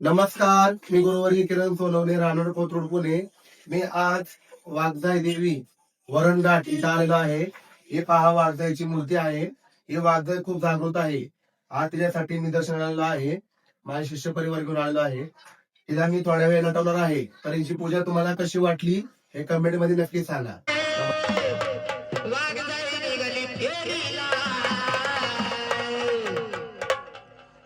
नमस्कार, मी गुरुवर्गी किरण सोनवणे, राहणार कोथरूड, पुणे. मी आज वाघजाई देवी वरणघाट इथं आलेलो आहे. हे पहा, वाघजाईची मूर्ती आहे. ही वाघजाई खूप जागृत आहे. आज तिच्यासाठी मी दर्शनाला आलेलो आहे. माझ्या शिष्य परिवार घेऊन आलेलो आहे. तिला मी थोड्या वेळ नटवणार आहे. तर हिची पूजा तुम्हाला कशी वाटली हे कमेंट मध्ये नक्की सांगा.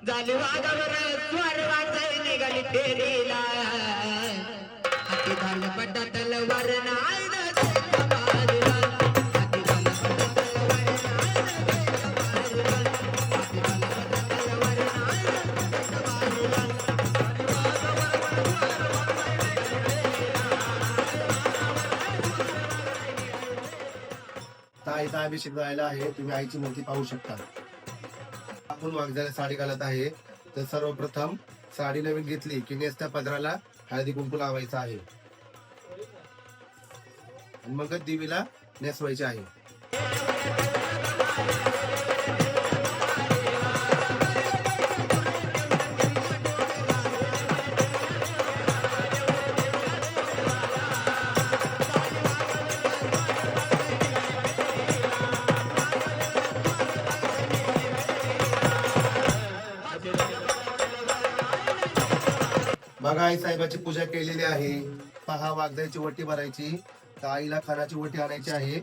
झाली वाघावर स्वार वाचाई निघाली फेरीला हाती झालं पड्डा तलवार नाही आईचा अभिषेक झालेला आहे. तुम्ही आईची मूर्ती पाहू शकता. आपण वाघजाईला साडी घालत आहे. तर सर्वप्रथम साडी नवीन घेतली की नेसत्या पदराला हळदी कुंकू लावायचं आहे आणि मग देवीला नेसवायचे आहे. बघा, आई साहेबाची पूजा केलेली आहे. पहा, वाघजाईची वटी भरायची. तर आईला खानाची वटी आणायची आहे,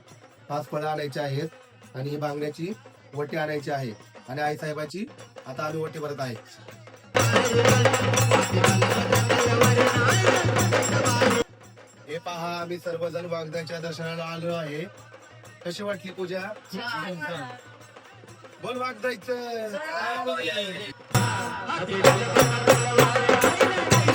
5 फळं आणायची आहेत आणि ही बांगड्याची वटी आणायची आहे. आणि आई साहेबाची आता आम्ही वटी भरत आहे. हे पहा, आम्ही सर्वजण वाघजाईच्या दर्शनाला आलो आहे. कशी वाटली पूजा? बोल वाघजाईचं.